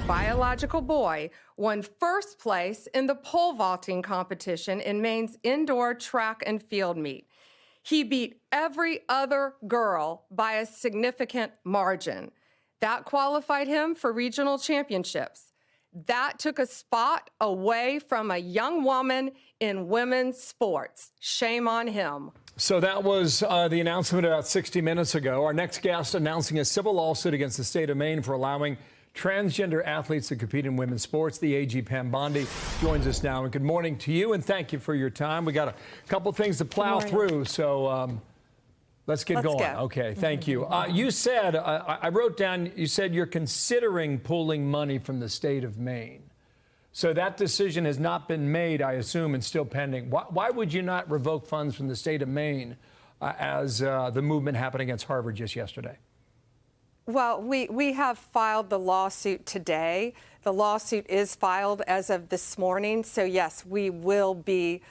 biological boy, won first place in the pole vaulting competition in Maine's indoor track and field meet. He beat every other girl by a significant margin. That qualified him for regional championships. That took a spot away from a young woman in women's sports. Shame on him. So that was the announcement about 60 minutes ago. Our next guest announcing a civil lawsuit against the state of Maine for allowing transgender athletes to compete in women's sports. The AG Pam Bondi joins us now. And good morning to you, and thank you for your time. We got a couple things to plow through, so let's get going. Go. Okay, thank you. You said, I wrote down, you said you're considering pulling money from the state of Maine. So that decision has not been made, I assume, and still pending. Why would you not revoke funds from the state of Maine as the movement happened against Harvard just yesterday? Well, we have filed the lawsuit today. The lawsuit is filed as of this morning. So, yes, we will be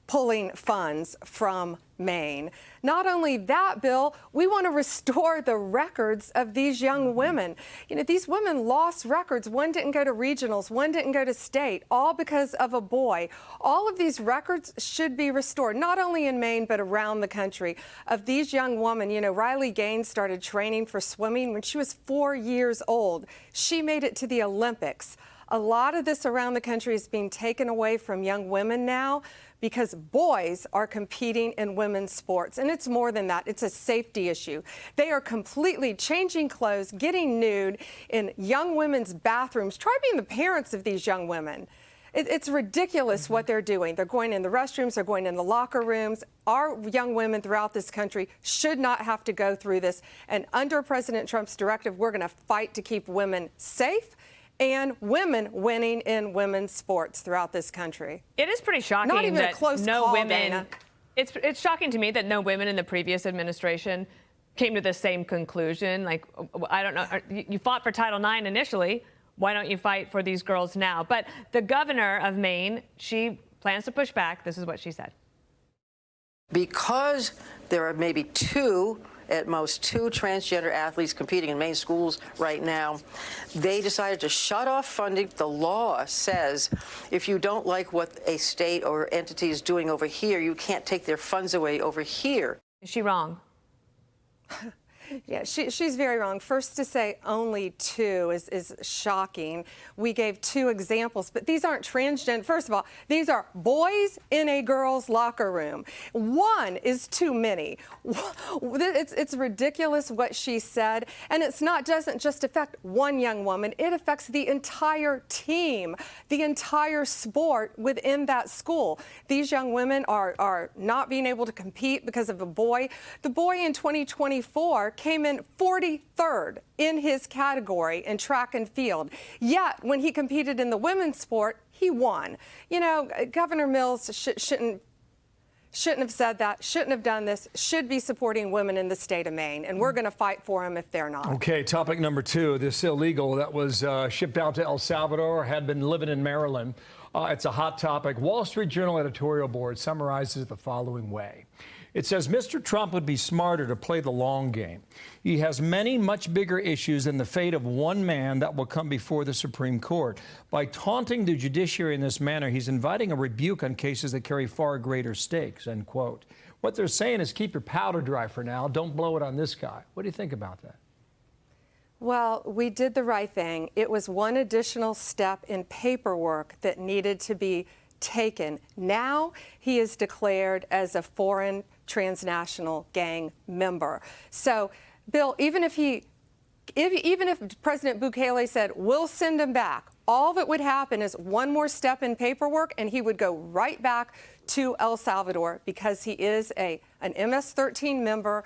pulling funds from Maine. Not only that, Bill, we want to restore the records of these young women. You know, these women lost records. One didn't go to regionals, one didn't go to state, all because of a boy. All of these records should be restored, not only in Maine, but around the country, of these young women. You know, Riley Gaines started training for swimming when she was 4 years old. She made it to the Olympics. A lot of this around the country is being taken away from young women now because boys are competing in women's sports. And it's more than that. It's a safety issue. They are completely changing clothes, getting nude in young women's bathrooms. Try being the parents of these young women. It's ridiculous what they're doing. They're going in the restrooms, they're going in the locker rooms. Our young women throughout this country should not have to go through this. And under President Trump's directive, we're going to fight to keep women safe and women winning in women's sports throughout this country. It is pretty shocking Not even that a close no call, women. Dana. It's shocking to me that no women in the previous administration came to the same conclusion. Like, I don't know. You fought for Title IX initially. Why don't you fight for these girls now? But the governor of Maine, she plans to push back. This is what she said. Because there are maybe at most two transgender athletes competing in Maine schools right now, they decided to shut off funding. The law says if you don't like what a state or entity is doing over here, you can't take their funds away over here. Is she wrong? Yeah, she's very wrong. First, to say only two is shocking. We gave two examples, but these aren't transgender. First of all, these are boys in a girl's locker room. One is too many. It's ridiculous what she said, and doesn't just affect one young woman. It affects the entire team, the entire sport within that school. These young women are not being able to compete because of a boy. The boy in 2024 came in 43rd in his category in track and field. Yet, when he competed in the women's sport, he won. You know, Governor Mills shouldn't have said that, shouldn't have done this, should be supporting women in the state of Maine, and we're going to fight for them if they're not. Okay, topic number two, this illegal that was shipped out to El Salvador, had been living in Maryland. It's a hot topic. Wall Street Journal editorial board summarizes it the following way. It says Mr. Trump would be smarter to play the long game. He has many much bigger issues than the fate of one man that will come before the Supreme Court. By taunting the judiciary in this manner, he's inviting a rebuke on cases that carry far greater stakes, end quote. What they're saying is keep your powder dry for now. Don't blow it on this guy. What do you think about that? Well, we did the right thing. It was one additional step in paperwork that needed to be taken. Now he is declared as a foreign transnational gang member. So, Bill, even if President Bukele said, we'll send him back, all that would happen is one more step in paperwork and he would go right back to El Salvador because he is an MS-13 member.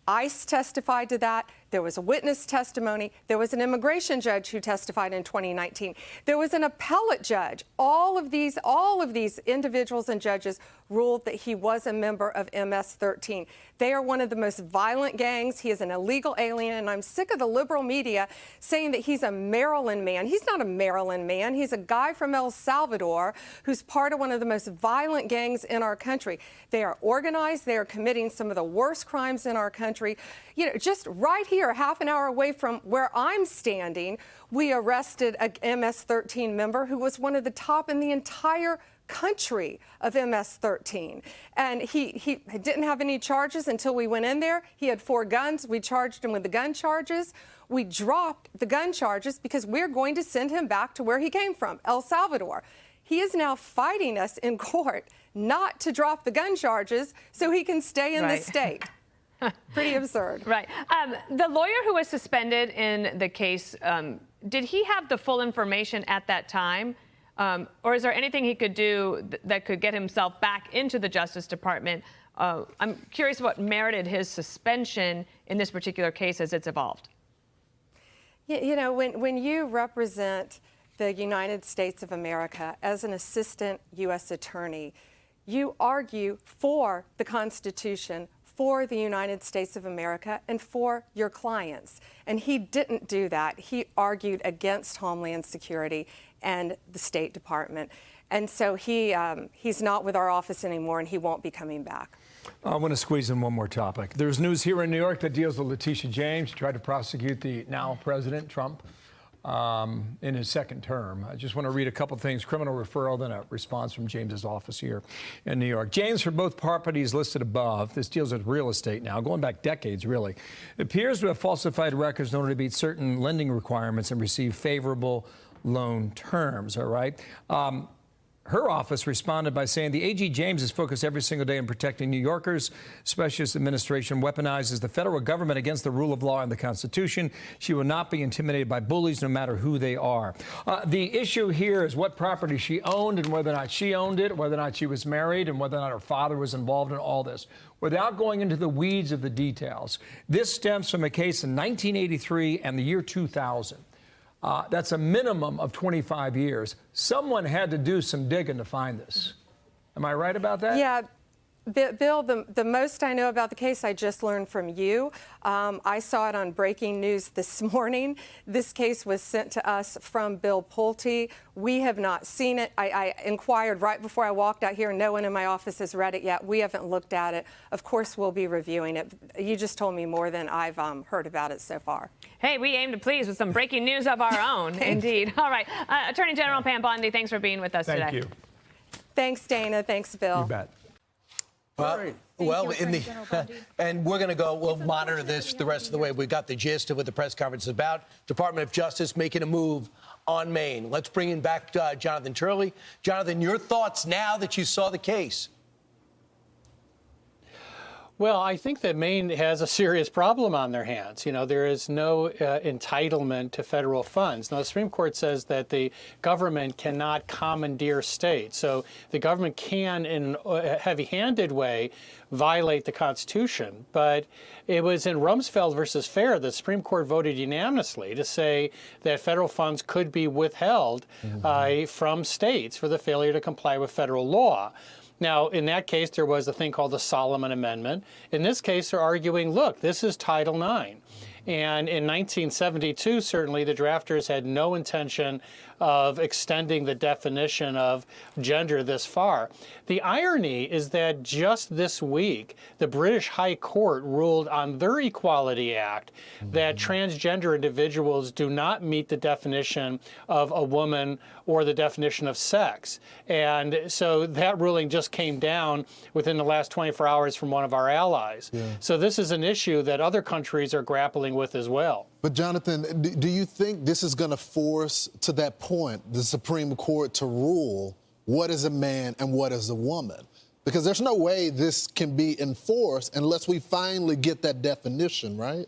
ICE testified to that. There was a witness testimony. There was an immigration judge who testified in 2019. There was an appellate judge. All of these individuals and judges ruled that he was a member of MS-13. They are one of the most violent gangs. He is an illegal alien, and I'm sick of the liberal media saying that he's a Maryland man. He's not a Maryland man. He's a guy from El Salvador who's part of one of the most violent gangs in our country. They are organized. They are committing some of the worst crimes in our country. You know, just right here here, half an hour away from where I'm standing, we arrested a MS-13 member who was one of the top in the entire country of MS-13. And he didn't have any charges until we went in there. He had 4 guns. We charged him with the gun charges. We dropped the gun charges because we're going to send him back to where he came from, El Salvador. He is now fighting us in court not to drop the gun charges so he can stay in the state. Pretty absurd. Right. The lawyer who was suspended in the case, did he have the full information at that time? Or is there anything he could do that could get himself back into the Justice Department? I'm curious what merited his suspension in this particular case as it's evolved. You know, when you represent the United States of America as an assistant U.S. attorney, you argue for the Constitution, for the United States of America, and for your clients. And he didn't do that. He argued against Homeland Security and the State Department. And so he's not with our office anymore, and he won't be coming back. I want to squeeze in one more topic. There's news here in New York that deals with Letitia James. She tried to prosecute the now President Trump in his second term. I just want to read a couple things. Criminal referral, then a response from James's office here in New York. James, for both properties listed above, this deals with real estate now, going back decades, really, appears to have falsified records in order to meet certain lending requirements and receive favorable loan terms, all right? Her office responded by saying the AG James is focused every single day on protecting New Yorkers. Specialist administration weaponizes the federal government against the rule of law and the Constitution. She will not be intimidated by bullies, no matter who they are. The issue here is what property she owned and whether or not she owned it, whether or not she was married, and whether or not her father was involved in all this. Without going into the weeds of the details, this stems from a case in 1983 and the year 2000. That's a minimum of 25 years. Someone had to do some digging to find this. Am I right about that? Yeah. Bill, the most I know about the case, I just learned from you. I saw it on breaking news this morning. This case was sent to us from Bill Pulte. We have not seen it. I inquired right before I walked out here. No one in my office has read it yet. We haven't looked at it. Of course, we'll be reviewing it. You just told me more than I've heard about it so far. Hey, we aim to please with some breaking news of our own, indeed. All right. Attorney General Pam Bondi, thanks for being with us today. Thank you. Thanks, Dana. Thanks, Bill. You bet. Well, and we're going to go, we'll monitor this the rest of the way. We've got the gist of what the press conference is about. Department of Justice making a move on Maine. Let's bring in back Jonathan Turley. Jonathan, your thoughts now that you saw the case? Well, I think that Maine has a serious problem on their hands. You know, there is no entitlement to federal funds. Now, the Supreme Court says that the government cannot commandeer states. So the government can, in a heavy-handed way, violate the Constitution. But it was in Rumsfeld versus Fair that the Supreme Court voted unanimously to say that federal funds could be withheld from states for the failure to comply with federal law. Now, in that case, there was a thing called the Solomon Amendment. In this case, they're arguing, look, this is Title IX. And in 1972, certainly, the drafters had no intention of extending the definition of gender this far. The irony is that just this week, the British High Court ruled on their Equality Act that transgender individuals do not meet the definition of a woman or the definition of sex. And so that ruling just came down within the last 24 hours from one of our allies. Yeah. So this is an issue that other countries are grappling with as well. But Jonathan, do you think this is going to force, to that point, the Supreme Court to rule what is a man and what is a woman? Because there's no way this can be enforced unless we finally get that definition, right?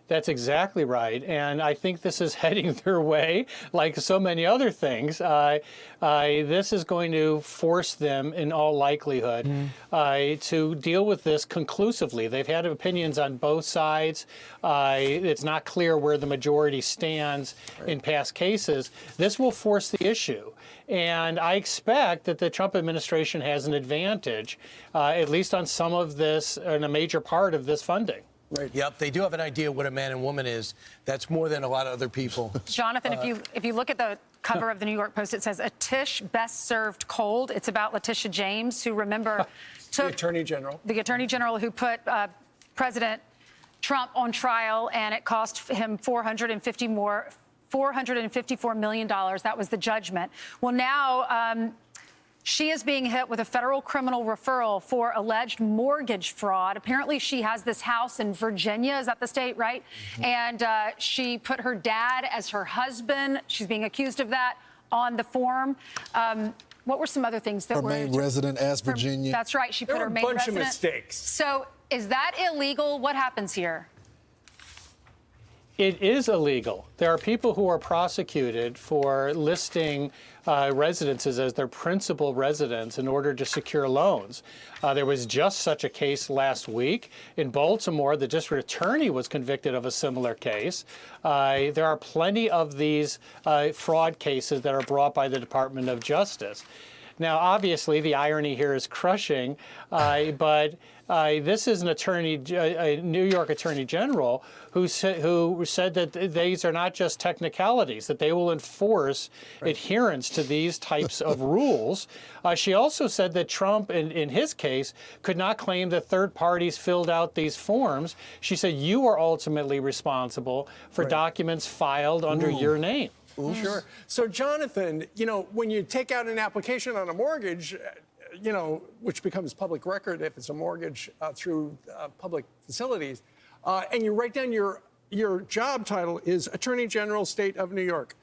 That's exactly right. And I think this is heading their way, like so many other things. This is going to force them, in all likelihood, to deal with this conclusively. They've had opinions on both sides. It's not clear where the majority stands in past cases. This will force the issue. And I expect that the Trump administration has an advantage, at least on some of this, and a major part of this funding. Right. Yep, they do have an idea what a man and woman is. That's more than a lot of other people. Jonathan, if you look at the cover of the New York Post, it says, "A Tish best served cold." It's about Letitia James, who, remember, took the Attorney General. The Attorney General who put President Trump on trial, and it cost him $454 million. That was the judgment. Well, now she is being hit with a federal criminal referral for alleged mortgage fraud. Apparently, she has this house in Virginia. Is that the state, right? Mm-hmm. And she put her dad as her husband. She's being accused of that on the form. What were some other things that her were... Her Maine resident as Virginia. That's right. She put her Maine resident... There were a bunch of mistakes. So is that illegal? What happens here? It is illegal. There are people who are prosecuted for listing residences as their principal residence in order to secure loans. There was just such a case last week. In Baltimore, the district attorney was convicted of a similar case. There are plenty of these fraud cases that are brought by the Department of Justice. Now, obviously, the irony here is crushing, but this is an attorney, a New York Attorney General, who said that these are not just technicalities, that they will enforce adherence to these types of rules. She also said that Trump, in his case, could not claim that third parties filled out these forms. She said, you are ultimately responsible for documents filed under your name. Ooh. Sure. So, Jonathan, you know, when you take out an application on a mortgage, you know, which becomes public record if it's a mortgage through public facilities, and you write down your job title is Attorney General, State of New York.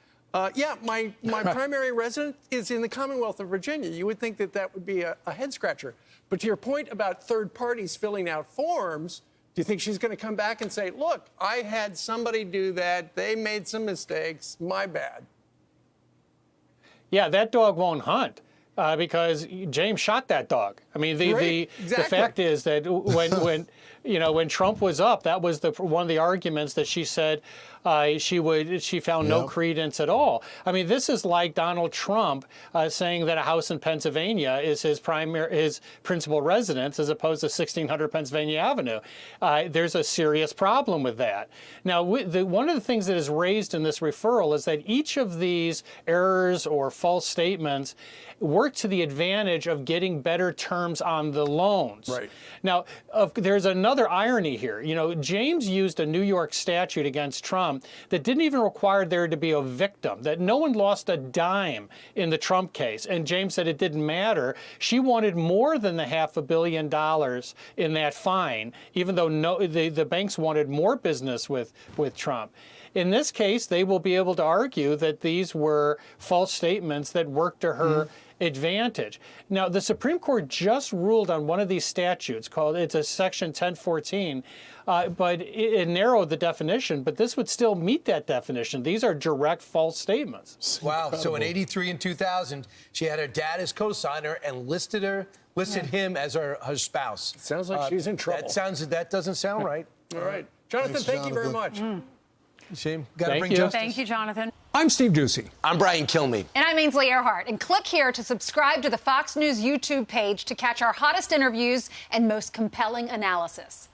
Yeah, my primary residence is in the Commonwealth of Virginia. You would think that that would be a head scratcher. But to your point about third parties filling out forms, do you think she's going to come back and say, look, I had somebody do that. They made some mistakes. My bad. Yeah, that dog won't hunt. Because James shot that dog. I mean, the fact is that when Trump was up, that was one of the arguments that she said she found no credence at all. I mean, this is like Donald Trump saying that a house in Pennsylvania is his principal residence as opposed to 1600 Pennsylvania Avenue. There's a serious problem with that. Now, one of the things that is raised in this referral is that each of these errors or false statements work to the advantage of getting better terms on the loans. Right. Now, there's another irony here. You know, James used a New York statute against Trump that didn't even require there to be a victim, that no one lost a dime in the Trump case. And James said it didn't matter. She wanted more than the $500 million in that fine, even though the banks wanted more business with Trump. In this case, they will be able to argue that these were false statements that worked to her advantage. Now, the Supreme Court just ruled on one of these statutes it's a section 1014, but it narrowed the definition, but this would still meet that definition. These are direct false statements. Wow. Incredible. So in 83 and 2000, she had her dad as co-signer and listed him as her spouse. Sounds like she's in trouble. That doesn't sound right. All right. Jonathan, thank you very much. Shame. Gotta bring justice. Thank you, Jonathan. I'm Steve Ducey. I'm Brian Kilmeade. And I'm Ainsley Earhart. And click here to subscribe to the Fox News YouTube page to catch our hottest interviews and most compelling analysis.